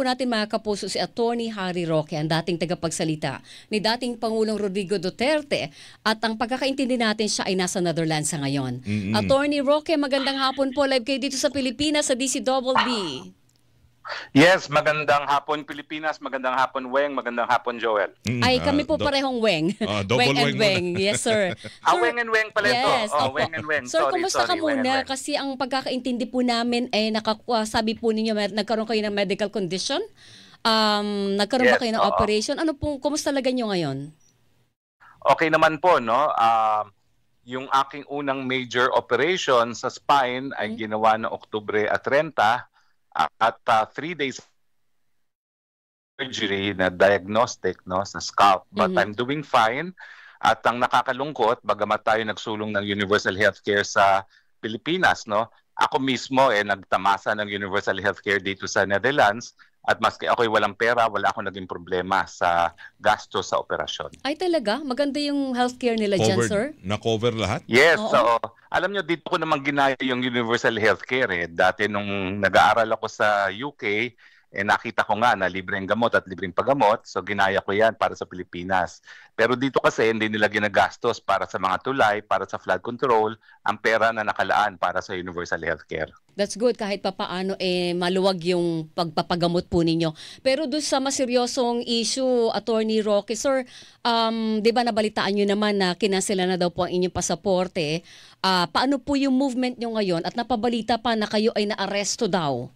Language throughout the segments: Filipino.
po natin mga kapuso si Attorney Harry Roque, ang dating tagapagsalita ni dating Pangulong Rodrigo Duterte, at ang pagkakaintindi natin siya ay nasa Netherlands sa ngayon. Attorney Roque, magandang hapon po. Live kayo dito sa Pilipinas sa DCBB. Yes, magandang hapon Pilipinas, magandang hapon Weng, magandang hapon Joel. Ay, kami po parehong Weng. Double Weng and Weng. Yes, sir. Weng and Weng pala ito. Yes, Weng and Weng. Sir, kumusta ka Weng and muna? Weng. Kasi ang pagkakaintindi po namin ay sabi po ninyo nagkaroon kayo ng medical condition. Nagkaroon ba kayo ng operation? Ano po, kumusta lagan nyo ngayon? Okay naman po, no? Yung aking unang major operation sa spine ay ginawa noong Oktubre 30 at 3 days surgery na diagnostic, no, sa scalp. But I'm doing fine. At ang nakakalungkot, bagamat tayo nagsulong ng universal healthcare sa Pilipinas, no, ako mismo nagtamasa ng universal healthcare dito sa Netherlands. At maski ako'y walang pera, wala akong naging problema sa gasto sa operasyon. Ay talaga? Maganda yung healthcare nila dyan, sir? Na-cover lahat? Yes. So, alam nyo, dito ko naman ginaya yung universal healthcare. Dati nung nag-aaral ako sa UK, nakita ko nga na libreng gamot at libreng paggamot. So, ginaya ko yan para sa Pilipinas. Pero dito kasi, hindi nila ginagastos para sa mga tulay, para sa flood control, ang pera na nakalaan para sa universal healthcare. That's good, kahit papaano maluwag yung pagpapagamot po ninyo. Pero doon sa mas seryosong issue, Attorney Roque, sir, di ba nabalitaan nyo naman na kinansela na daw po ang inyong pasaporte? Paano po yung movement nyo ngayon? At napabalita pa na kayo ay naaresto daw.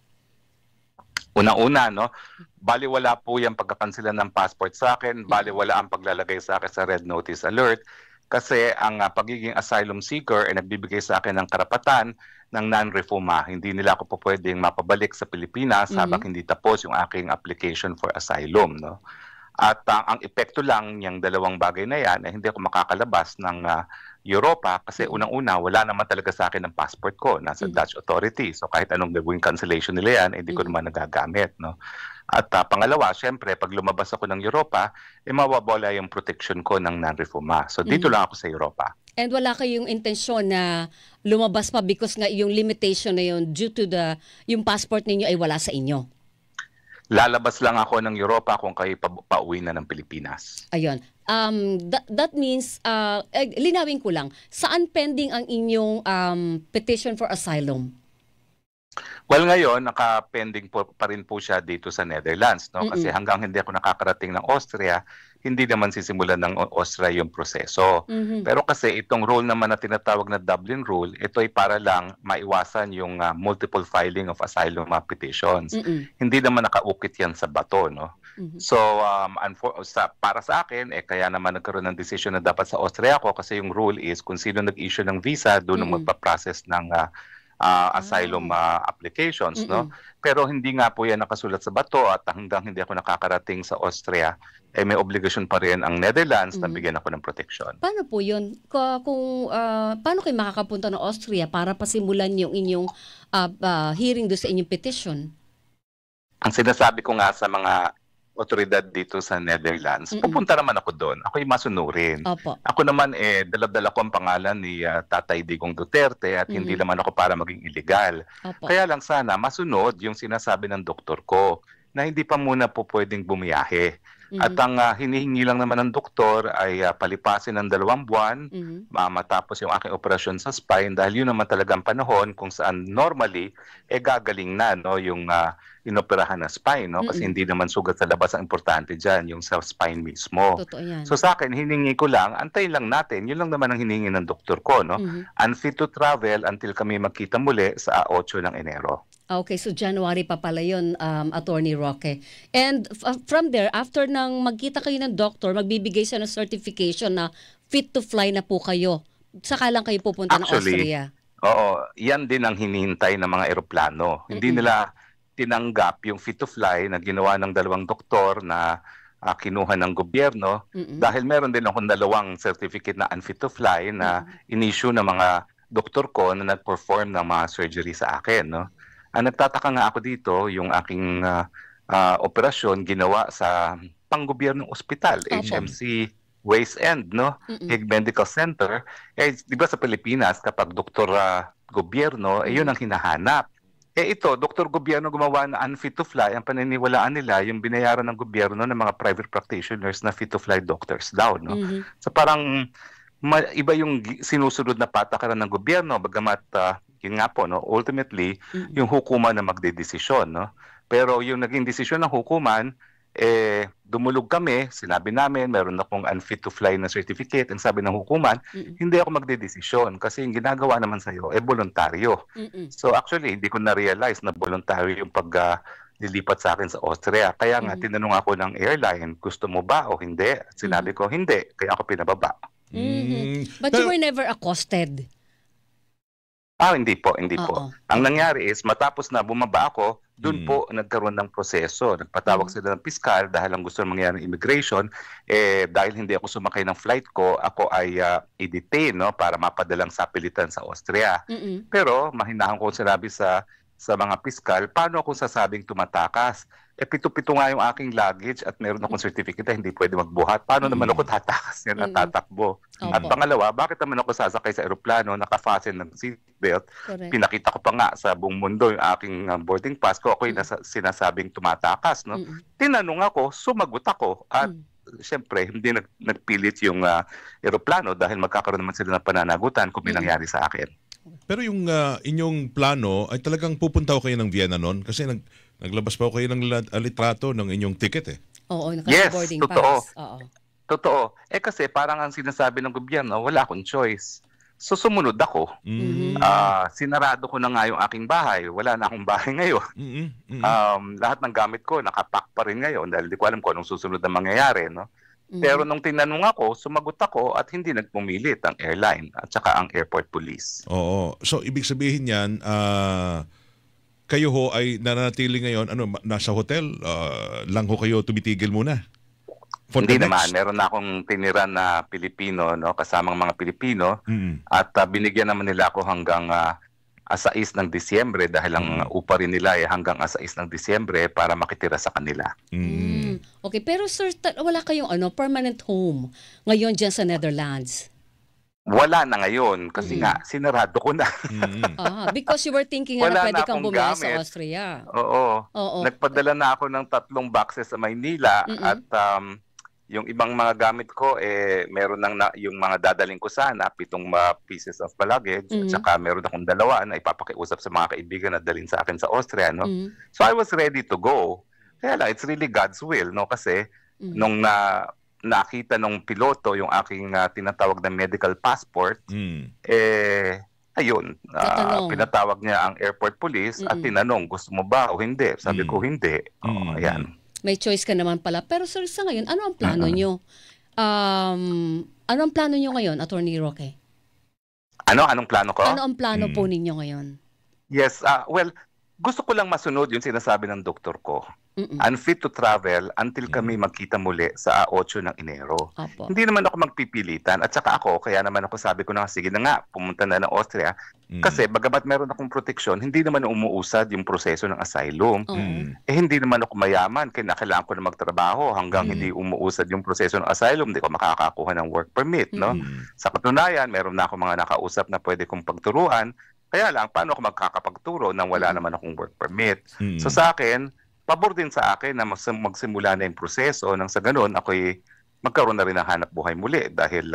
Una-una, no? Baliwala po yung pagkakansilan ng passport sa akin, baliwala ang paglalagay sa akin sa red notice alert, kasi ang pagiging asylum seeker ay nagbibigay sa akin ng karapatan ng non-refuma. Hindi nila ako po pwedeng mapabalik sa Pilipinas habang hindi tapos yung aking application for asylum, no? At ang epekto lang niyang dalawang bagay na yan ay hindi ako makakalabas ng Europa kasi unang-una wala naman talaga sa akin ng passport ko, nasa Dutch authority. So kahit anong gagawin cancellation nila yan, hindi ko naman nagagamit, no? At pangalawa, syempre pag lumabas ako ng Europa, mawawala yung protection ko ng non-refuma. So dito lang ako sa Europa. And wala kayong intensyon na lumabas pa because nga yung limitation na yun due to yung passport ninyo ay wala sa inyo? Lalabas lang ako ng Europa kung kayo pauwi na ng Pilipinas. Ayun. That means, linawin ko lang, saan pending ang inyong petition for asylum? Well, ngayon, naka-pending pa rin po siya dito sa Netherlands, no? Kasi hanggang hindi ako nakakarating ng Austria, hindi naman sisimulan ng Austria yung proseso. Pero kasi itong rule naman na tinatawag na Dublin Rule, ito ay para lang maiwasan yung multiple filing of asylum petitions. Hindi naman nakaukit yan sa bato, no? So, para sa akin, kaya naman nagkaroon ng decision na dapat sa Austria ako kasi yung rule is kung sino nag-issue ng visa, doon magpa-process ng asylum applications, no? Pero hindi nga po yan nakasulat sa bato at hanggang hindi ako nakakarating sa Austria, may obligasyon pa rin ang Netherlands na bigyan ako ng protection. Paano po yun? Paano kayo makakapunta ng Austria para pasimulan yung inyong hearing doon sa inyong petition? Ang sinasabi ko nga sa mga otoridad dito sa Netherlands, pupunta naman ako doon. Ako'y masunurin. Ako naman, dala-dala ko ang pangalan ni Tatay Digong Duterte at hindi naman ako para maging illegal. Kaya lang sana masunod yung sinasabi ng doktor ko na hindi pa muna po pwedeng bumiyahe. At ang hinihingi lang naman ng doktor ay palipasin ng 2 buwan matapos yung aking operasyon sa spine dahil yun naman talagang panahon kung saan normally gagaling na, no, yung inoperahan na spine, no? Kasi hindi naman sugat sa labas ang importante dyan, yung sa spine mismo. Totoo yan. So sa akin, hiningi ko lang, antayin lang natin, yun lang naman ang hiningi ng doktor ko, no? Unfit to travel until kami magkita muli sa 8 ng Enero. Okay, so January pa pala yun, Attorney Roque. And from there, after nang magkita kayo ng doctor, magbibigay siya ng certification na fit to fly na po kayo. Saka lang kayo pupunta ng Austria. Oo, yan din ang hinihintay ng mga eroplano. Hindi nila tinanggap yung fit to fly na ginawa ng 2 doktor na kinuha ng gobyerno dahil meron din akong 2 certificate na unfit to fly na in-issue ng mga doktor ko na nag-perform ng mga surgery sa akin, no? Ang nagtataka nga ako dito, yung aking operasyon ginawa sa panggobyernong ospital, HMC Waste End, no? Hague Medical Center. Di ba sa Pilipinas, kapag doktor gobyerno, yun ang hinahanap. ito, doktor gobyerno gumawa na unfit to fly, ang paniniwalaan nila, yung binayaran ng gobyerno ng mga private practitioners na fit to fly doctors daw, no? So parang iba yung sinusunod na patakaran ng gobyerno, bagamat yun nga po, no, ultimately, yung hukuman na magdedesisyon, no? Pero yung naging desisyon ng hukuman, dumulog kami, sinabi namin, meron akong unfit to fly na certificate, ang sabi ng hukuman, hindi ako magdedesisyon kasi yung ginagawa naman sa'yo, voluntaryo. So actually, hindi ko na-realize na voluntaryo yung lilipat sa akin sa Austria. Kaya nga, tinanong ako ng airline, gusto mo ba o hindi? At sinabi ko, hindi. Kaya ako pinababa. But you were never accosted? Hindi po, hindi po. Ang nangyari is, matapos na bumaba ako, doon po nagkaroon ng proseso. Nagpatawag sila ng piskal dahil ang gusto mangyari ng immigration, dahil hindi ako sumakay ng flight ko, ako ay i-detain, no, para mapadalang sapilitan sa Austria. Pero mahinahan ko sinabi sa mga piskal, paano ako sasabing tumatakas? Pito-pito nga yung aking luggage at meron akong certificate na hindi pwede magbuhat. Paano naman ako tatakas yan at tatakbo? At pangalawa, bakit naman ako sasakay sa eroplano, nakafasten ng seatbelt? Pinakita ko pa nga sa buong mundo yung aking boarding pass ko. Ako'y sinasabing tumatakas. No? Tinanong ako, sumagot ako. At siyempre, hindi nagpilit yung eroplano dahil magkakaroon naman sila ng pananagutan kung may nangyari sa akin. Pero yung inyong plano ay talagang pupunta ko kayo ng Vienna noon kasi naglabas pa kayo ng litrato ng inyong ticket eh. Oo, yes, boarding totoo. pass. Oo. Totoo. Kasi parang ang sinasabi ng gobyerno, wala akong choice. So sumunod ako. Sinarado ko na nga yung aking bahay. Wala na akong bahay ngayon. Lahat ng gamit ko nakapack pa rin ngayon dahil di ko alam kung anong susunod na mangyayari. No? Pero nung tinanong ako, sumagot ako at hindi nagpumilit ang airline at saka ang airport police. Oo. So ibig sabihin yan, kayo ho ay nanatili ngayon, nasa hotel? Lang ho kayo tumitigil muna? Hindi naman. Meron na akong tiniran na Pilipino, no, kasamang mga Pilipino. At binigyan naman nila ako hanggang 6 ng Disyembre dahil ang upa rin nila ay hanggang 6 ng Disyembre para makitira sa kanila. Okay, pero sir, wala kayong permanent home ngayon dyan sa Netherlands? Wala na ngayon kasi nga sinarado ko na. Because you were thinking na pwede kang bumili sa Austria. Oo. Nagpadala na ako ng 3 boxes sa Maynila at yung ibang mga gamit ko meron yung mga dadaling ko sana 7 pieces of luggage at saka meron akong 2 na ipapakiusap sa mga kaibigan na dalhin sa akin sa Austria, no. So I was ready to go. Kaya lang, it's really God's will, no, kasi nung nakita nung piloto yung aking tinatawag na medical passport, ayun, pinatawag niya ang airport police at tinanong, gusto mo ba o hindi? Sabi ko, hindi. Ayan. May choice ka naman pala. Pero sir, sa ngayon, ano ang plano nyo? Ano ang plano nyo ngayon, Attorney Roque? Anong plano ko? Ano ang plano po ninyo ngayon? Yes, well, gusto ko lang masunod yung sinasabi ng doktor ko. Unfit to travel until kami magkita muli sa 8 ng Enero. Hindi naman ako magpipilitan at saka ako, kaya naman ako sabi ko na sige na nga, pumunta na ng Austria. Kasi bagamat meron akong proteksyon, hindi naman umuusad yung proseso ng asylum. Hindi naman ako mayaman, kailangan ko na magtrabaho hanggang hindi umuusad yung proseso ng asylum, hindi ko makakakuha ng work permit. No? Sa katunayan, meron na ako mga nakausap na pwede kong pagturuan. Kaya lang, paano ako magkakapagturo nang wala naman akong work permit? So sa akin, pabor din sa akin na magsimula na yung proseso nang sa ganun ako'y magkaroon na rin ng hanap buhay muli dahil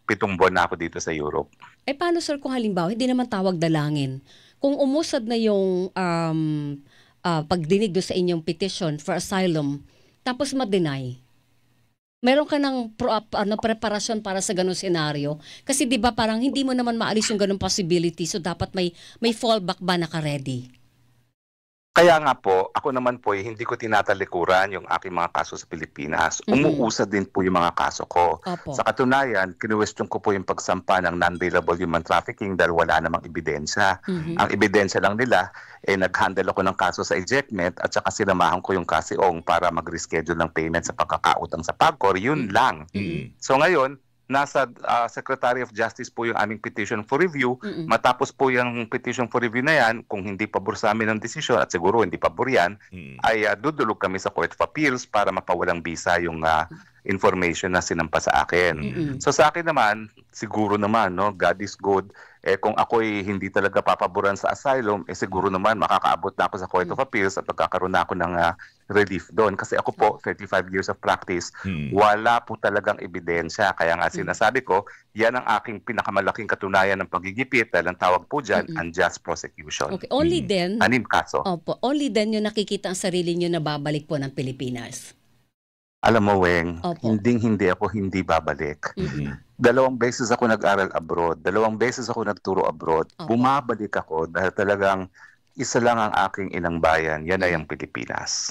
7 buwan na ako dito sa Europe. Paano sir kung halimbawa, hindi naman tawag dalangin, kung umusad na yung pagdinig do sa inyong petition for asylum, tapos ma-deny, meron ka ng preparasyon para sa ganung senaryo? Kasi di ba parang hindi mo naman maalis yung ganung possibility, so dapat may fallback ba naka-ready? Kaya nga po, ako naman po hindi ko tinatalikuran yung aking mga kaso sa Pilipinas. Umuusad din po yung mga kaso ko. Sa katunayan, kinuwestiyon ko po yung pagsampa ng non-bailable human trafficking dahil wala namang ebidensya. Ang ebidensya lang nila, nag-handle ako ng kaso sa ejectment at saka sinamahan ko yung kasiong para mag-reschedule ng payment sa pagkakautang sa PAGCOR. Yun lang. So ngayon, nasa Secretary of Justice po yung aming petition for review. Matapos po yung petition for review na yan, kung hindi pabor sa amin ang desisyon, at siguro hindi pabor yan, ay dudulog kami sa Court of Appeals para mapawalang bisa yung information na sinampa sa akin. So sa akin naman, siguro naman, no, God is good. kung ako'y hindi talaga papaboran sa asylum, siguro naman makakaabot na ako sa Court of Appeals at magkakaroon na ako ng relief doon. Kasi ako po, 35 years of practice, wala po talagang ebidensya. Kaya nga sinasabi ko, yan ang aking pinakamalaking katunayan ng paggigipit dahil ang tawag po dyan, unjust prosecution. Okay, only then, kaso. opo, only then yung nakikita ang sarili nyo na babalik po ng Pilipinas. Alam mo, Weng, hindi ako hindi babalik. 2 beses ako nag-aral abroad, 2 beses ako nagturo abroad. Bumabalik ako dahil talagang isa lang ang aking inang bayan, yan ay ang Pilipinas.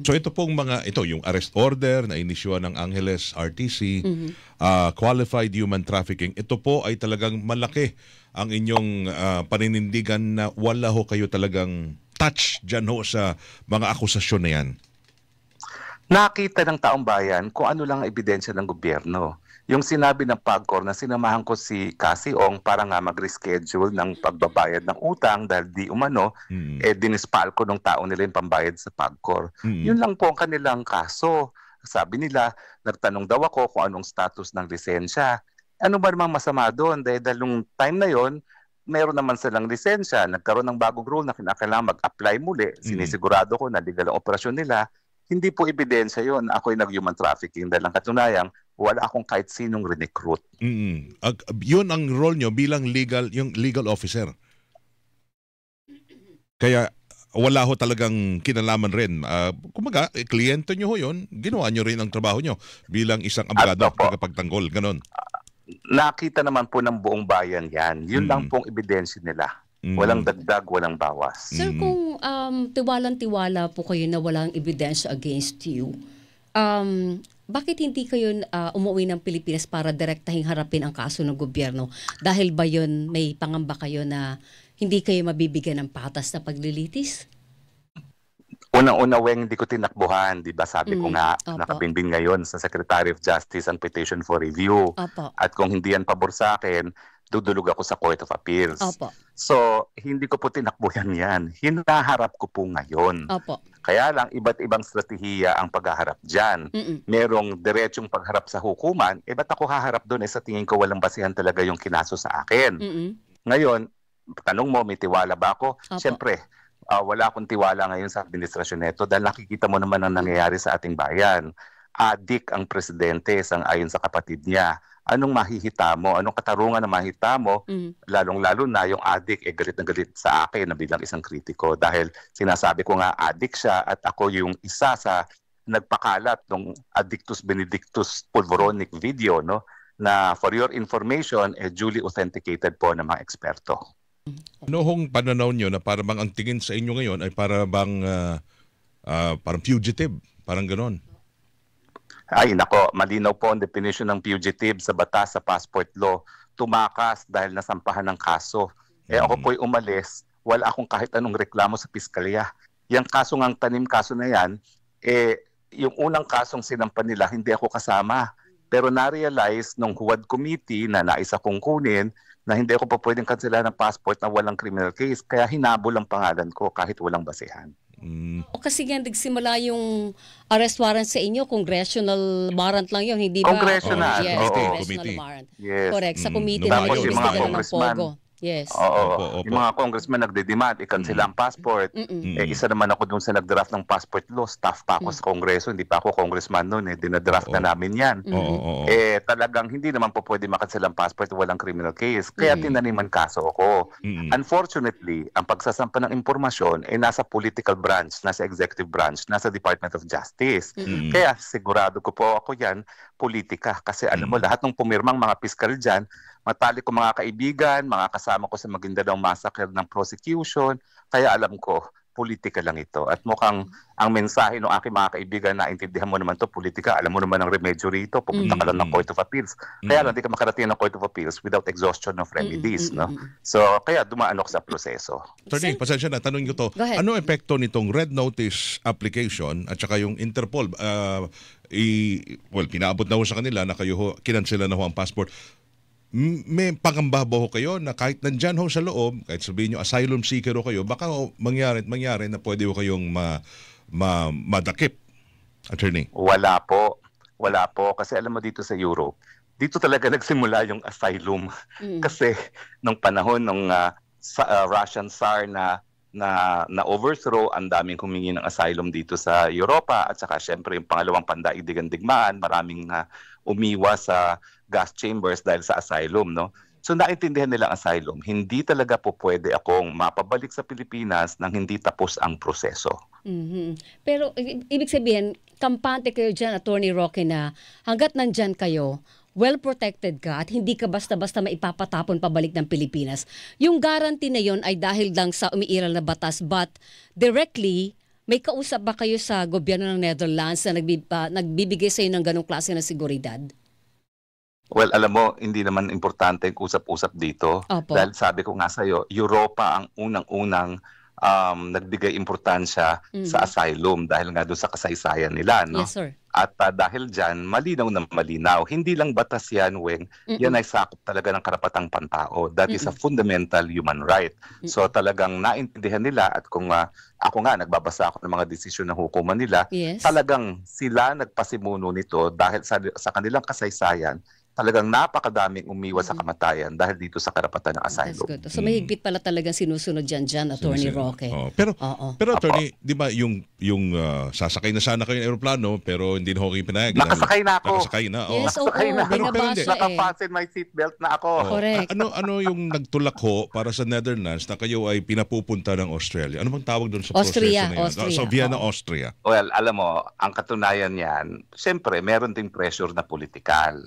So ito pong yung arrest order na inisyuhan ng Angeles RTC, qualified human trafficking, ito po ay talagang malaki ang inyong paninindigan na wala ho kayo talagang touch dyan ho sa mga akusasyon na yan. Nakita ng taong bayan kung ano lang ang ebidensya ng gobyerno. Yung sinabi ng PAGCOR na sinamahan ko si Cassie Ong para nga mag-reschedule ng pagbabayad ng utang dahil di umano, dinispal ko ng tao nila yung pambayad sa PAGCOR. Yun lang po ang kanilang kaso. Sabi nila, nagtanong daw ako kung anong status ng lisensya. Ano ba namang masama doon? Dahil nung time na yon, meron naman silang lisensya. Nagkaroon ng bagong rule na kinakailangan mag-apply muli. Sinisigurado ko na legal ang operasyon nila. Hindi po ebidensya yon. Ako'y nag-human trafficking dahil ang katunayang wala akong kahit sinong recruit. Yun ang role nyo bilang legal officer. Kaya wala ho talagang kinalaman rin. Kumaga, kliyente nyo ho yun, ginawa nyo rin ang trabaho nyo bilang isang abogado, tagapagtanggol, ganon. Nakita naman po ng buong bayan yan. Yun lang pong ebidensya nila. Walang dagdag, walang bawas. Sir, kung tiwalang-tiwala po kayo na walang ebidensya against you, bakit hindi kayo umuwi ng Pilipinas para direktahing harapin ang kaso ng gobyerno? Dahil ba yun, may pangamba kayo na hindi kayo mabibigyan ng patas na paglilitis? Unang-una, Weng, hindi ko tinakbuhan. Di ba sabi ko nga, nakabinbin ngayon sa Secretary of Justice ang petition for review. At kung hindi yan pabor sa akin, dudulog ako sa Court of Appeals. So, hindi ko po tinakbuhan yan. Hinaharap ko po ngayon. Kaya lang, iba't ibang strategiya ang paghaharap dyan. Merong diretsong pagharap sa hukuman, ba't ako haharap doon? Sa tingin ko walang basihan talaga yung kinaso sa akin. Ngayon, tanong mo, may tiwala ba ako? Siyempre, wala akong tiwala ngayon sa administrasyon nito dahil nakikita mo naman ang nangyayari sa ating bayan. Adik ang presidente ayon sa kapatid niya. Anong mahihita mo? Anong katarungan na mahita mo? Lalong-lalo na yung adik galit na galit sa akin na bilang isang kritiko dahil sinasabi ko nga adik siya at ako yung isa sa nagpakalat ng Addictus Benedictus Pulveronic video, no? Na for your information, duly authenticated po ng mga eksperto. Ano hong pananaw nyo na para bang ang tingin sa inyo ngayon ay para bang parang fugitive? Parang ganon. Ay nako, malinaw po ang definition ng fugitive sa batas sa passport law. Tumakas dahil nasampahan ng kaso. Ako po'y umalis, wala akong kahit anong reklamo sa piskalya. Yung kaso ngang tanim kaso na yan, yung unang kasong sinampan nila, hindi ako kasama. Pero na-realize nung HUAD committee na naisa kong kunin na hindi ako pa pwedeng kansela ng passport na walang criminal case. Kaya hinabol ang pangalan ko kahit walang basehan. O kasi nga nagsimula yung arrest warrant sa inyo, congressional warrant lang yun, hindi ba? Congressional. Yes, congressional warrant. Yes. Correct, sa committee na Tapos yung mga congressman. Yes. Oo. Yung mga congressman nagde-demand, i-cancel ang passport. Isa naman ako dun sa nag-draft ng passport law. Staff pa ako sa Kongreso. Hindi pa ako congressman noon. Dinadraft na namin yan. Talagang hindi naman po pwede makancel ang passport walang criminal case. Kaya tinaniman kaso ako. Unfortunately, ang pagsasampa ng impormasyon nasa political branch, nasa executive branch, nasa Department of Justice. Kaya sigurado ko po ako yan, politika. Kasi alam mo, lahat ng pumirmang mga piskal dyan, matalik ko mga kaibigan, mga kasama ko sa Maguindanao Massacre ng prosecution, kaya alam ko, politika lang ito. At mukhang ang mensahe ng aking mga kaibigan, naintindihan mo naman to politika, alam mo naman ang remedyo rito, pupunta ka lang ng Court of Appeals. Kaya lang, di ka makarating ng Court of Appeals without exhaustion of remedies. No? So, kaya dumaan ako sa proseso. Attorney, pasensya na, tanong nyo to. Ano epekto nitong red notice application at saka yung Interpol? Pinaabot na ho sa kanila na kayo kinansela na ho ang passport. May pangamba ba ho kayo na kahit nandyan ho sa loob, kahit sabihin nyo asylum seeker ho kayo, baka mangyari na pwede ho kayong madakip, attorney? Wala po. Kasi alam mo dito sa Europe, dito talaga nagsimula yung asylum. Kasi nung panahon ng Russian Tsar na overthrow, ang daming humingi ng asylum dito sa Europa, at saka syempre yung pangalawang pandaigdigang digmaan, maraming umiwas sa gas chambers dahil sa asylum, no? So naintindihan nila ang asylum. Hindi talaga po pwede akong mapabalik sa Pilipinas nang hindi tapos ang proseso. Pero ibig sabihin, kampante kayo dyan, Attorney Roque, na hanggat nandyan kayo, well-protected ka at hindi ka basta-basta maipapatapon pabalik ng Pilipinas. Yung guarantee na yon ay dahil lang sa umiiral na batas, but directly, may kausap ba kayo sa gobyerno ng Netherlands na nagbibigay sa inyo ng ganong klase ng seguridad? Well, alam mo, hindi naman importante ang usap-usap dito. Opo. Dahil sabi ko nga sa'yo, Europa ang unang-unang nagbigay importansya sa asylum dahil nga doon sa kasaysayan nila. No? Yes, sir. At dahil dyan, malinaw na malinaw. Hindi lang batas yan, Weng. Yan ay sakop talaga ng karapatang pantao. That is a fundamental human right. So talagang naintindihan nila, at kung ako nga, nagbabasa ako ng mga desisyon ng hukuman nila, Yes. talagang sila nagpasimuno nito dahil sa kanilang kasaysayan, talagang napakadaming umiwas sa kamatayan dahil dito sa karapatan ng That's asylum. good. So may higpit pala talagang sinusunod dyan, Attorney Roque. Pero Oo. Attorney, di ba yung sasakay na sana kayo ng aeroplano pero hindi na ho kayo pinayagan? Nakasakay na ako. Nakasakay na. oo. Yes, oo. Nakasakay na. Binabasa Nakafasten my seatbelt na ako. Oo. Correct. Ano yung nagtulak ho para sa Netherlands na kayo ay pinapupunta ng Australia? Ano bang tawag doon sa Austria, proseso na yan? Austria. Sa Vienna, Oo. Austria. Well, alam mo, ang katunayan yan, siyempre, meron ding pressure na politikal.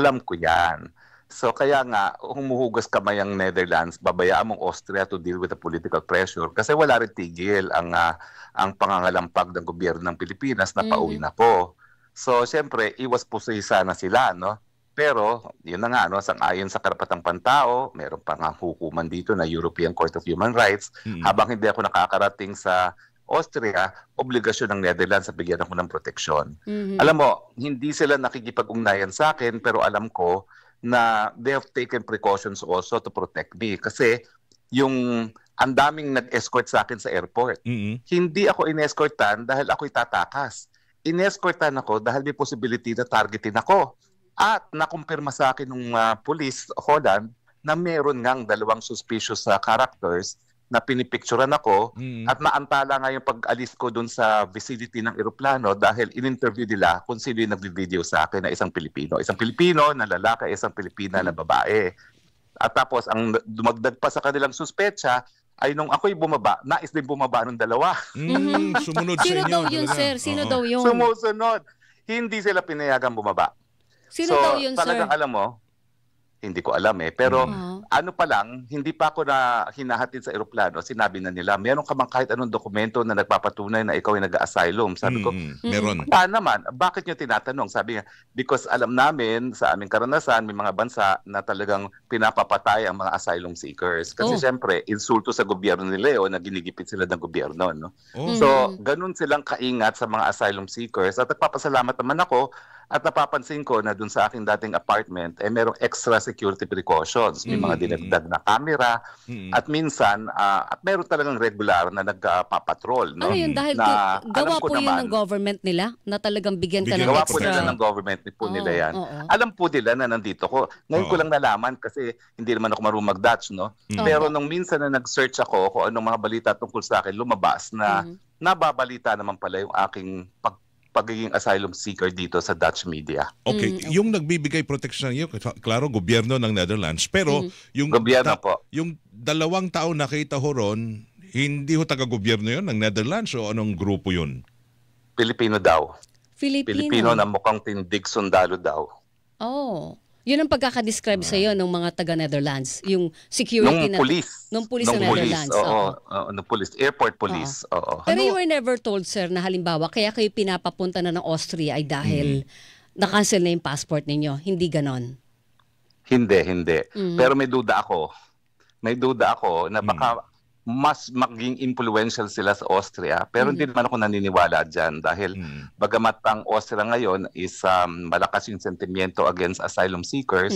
Alam ko yan. So kaya nga, humuhugas kamay ang Netherlands, babayaan mong Austria to deal with the political pressure kasi wala rin tigil ang pangangalampag ng gobyerno ng Pilipinas na pauwi na po. So siyempre, iwas pusoy sana sila, no? Pero, yun na nga, no, ayon sa karapatang pantao, meron pa nga hukuman dito na European Court of Human Rights. Habang hindi ako nakakarating sa Austria, obligasyon ng Netherlands sa bigyan ako ng proteksyon. Alam mo, hindi sila nakikipag-ugnayan sa akin, pero alam ko na they have taken precautions also to protect me. Kasi ang daming nag-escort sa akin sa airport. Hindi ako in-escortan dahil ako'y tatakas. In-escortan ako dahil may possibility na targetin ako. At nakumpirma sa akin ng police, Holland, na meron ngang 2 suspicious characters na pinipicturean ako at naantala nga yung pag-alis ko dun sa vicinity ng eroplano dahil in-interview nila kung sino yung nag-video sa akin na isang Pilipino. Isang Pilipino na lalaki, isang Pilipina na babae. At tapos, ang dumagdag pa sa kanilang suspecha ay nung ako'y bumaba, nais din bumaba ng 2. Sumunod sa Sino inyo. daw yun, talaga. sir? Sino Oo. daw yun? Sumusunod. Hindi sila pinayagang bumaba. Sino daw yun, sir? Talagang alam mo, hindi ko alam pero ano pa lang, hindi pa ako na hinahatid sa eroplano, sinabi na nila, meron ka bang kahit anong dokumento na nagpapatunay na ikaw ay nag-asylum? Sabi ko, meron. naman, bakit nyo tinatanong? Sabi nga, because alam namin, sa aming karanasan, may mga bansa na talagang pinapapatay ang mga asylum seekers. Kasi syempre, insulto sa gobyerno nila na ginigipit sila ng gobyerno. No? So, ganun silang kaingat sa mga asylum seekers. At nagpapasalamat naman ako at napapansin ko na dun sa aking dating apartment, merong extra security precautions. May mga dinagdag na camera. At minsan, at meron talagang regular na nagpapatrol. No? Ano yun? Dahil na, gawa po yun ng government nila na talagang bigyan ka ng gawa extra. po nila ng government po nila yan. Alam po nila na nandito ko. Ngayon ko lang nalaman kasi hindi naman ako marunong mag-Dutch, no? Pero nung minsan na nag-search ako kung anong mga balita tungkol sa akin, lumabas na nababalita naman pala yung aking pagiging asylum seeker dito sa Dutch media. Okay, yung nagbibigay protection niyo, klaro, gobyerno ng Netherlands, pero yung Gobyerno po. yung 2 tao nakita ho ron, hindi ho taga-gobyerno yun ng Netherlands o anong grupo yun? Pilipino daw. Filipino. Pilipino na mukhang tindig sundalo daw. Oh. Yun ang pagkakadescribe sa iyo ng mga taga-Netherlands, yung security Nung police. Nung police sa Netherlands. Nung police, airport police. Oo. Pero you were never told, sir, na halimbawa, kaya kayo pinapapunta na ng Austria ay dahil na-cancel na yung passport ninyo. Hindi ganon. Hindi. Pero may duda ako. Na baka mas maging influential sila sa Austria. Pero hindi naman ako naniniwala dyan dahil bagamat ang Austria ngayon is malakas yung sentimiento against asylum seekers,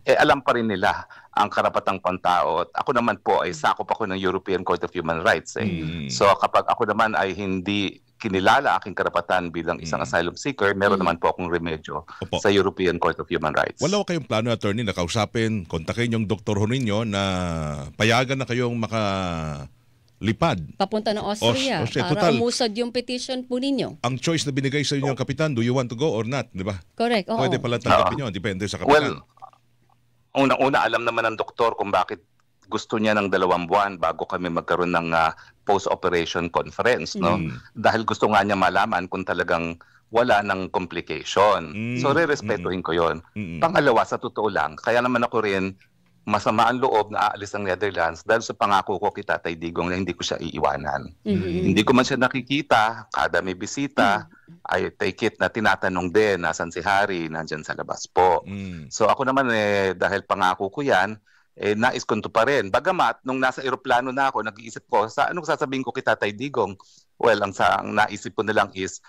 alam pa rin nila ang karapatang pantao. At ako naman po ay sakop ako ng European Court of Human Rights. So kapag ako naman ay hindi kinilala aking karapatan bilang isang asylum seeker, meron naman po akong remedyo Opo. sa European Court of Human Rights. Wala ko kayong plano, attorney, na kausapin, kontakin yung doktor ho ninyo na payagan na kayong makalipad. Papunta ng Austria Austria. para Total, umusad yung petition po ninyo. ang choice na binigay sa inyo ng kapitan, do you want to go or not? Di ba? Correct. Oo. Pwede pala tanggapin nyo, depende sa kapitan. Well, unang-una alam naman ng doktor kung bakit gusto niya ng 2 buwan bago kami magkaroon ng post-operation conference, no? Dahil gusto nga niya malaman kung talagang wala ng complication. So, re-respetuhin ko yon. Pangalawa, sa totoo lang, kaya naman ako rin masama ang loob na aalis ng Netherlands dahil sa pangako ko kay Tatay Digong na hindi ko siya iiwanan. Hindi ko man siya nakikita, kada may bisita, I take it na tinatanong din, nasan si Harry, nandyan sa labas po. So ako naman dahil pangako ko yan, nais ko to pa rin. Bagamat, nung nasa eroplano na ako, nag-iisip ko, anong sasabihin ko kay Tatay Digong? Well, ang naisip ko na lang is,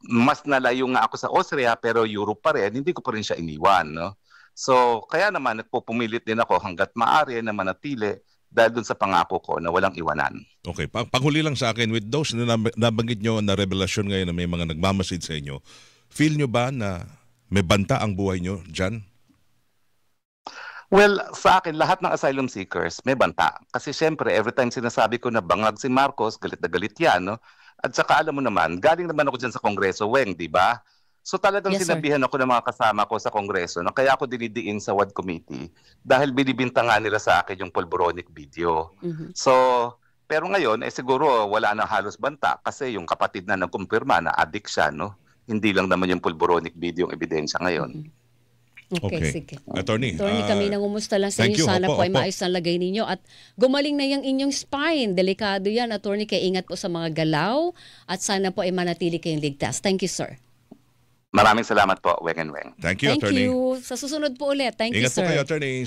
mas nalayo nga ako sa Austria, pero Europe pa rin, hindi ko pa rin siya iniwan. No? So, kaya naman, nagpupumilit din ako hanggat maaari na manatili dahil dun sa pangako ko na walang iwanan. Okay, panghuli lang sa akin, with those na nabanggit nyo na revelasyon ngayon na may mga nagmamasid sa inyo, feel nyo ba na may banta ang buhay nyo dyan? Well, sa akin, lahat ng asylum seekers may banta. Kasi syempre, every time sinasabi ko na bangag si Marcos, galit na galit yan. No? At saka alam mo naman, galing naman ako dyan sa Kongreso, Weng, di ba? So talagang sinabihan ako ng mga kasama ko sa Kongreso na kaya ako dinidiin sa WAD Committee dahil binibintangan nila sa akin yung pulboronic video. So, pero ngayon, siguro wala nang halos banta kasi yung kapatid na nagkumpirma na addict siya, no? Hindi lang naman yung pulboronic video yung ebidensya ngayon. Okay, sige. Attorney, Kami nangumusta lang sa thank inyo. you. Sana Opo, po ay opo. maayos ang lagay ninyo at gumaling na yung inyong spine. Delikado yan, attorney. Kaya ingat po sa mga galaw at sana po ay manatili kayong ligtas. Thank you, sir. Maraming salamat po, Weng and Weng. Thank you, Thank attorney. you. Sa susunod po ulit. Thank you, Ingat po sir. kayo, attorney.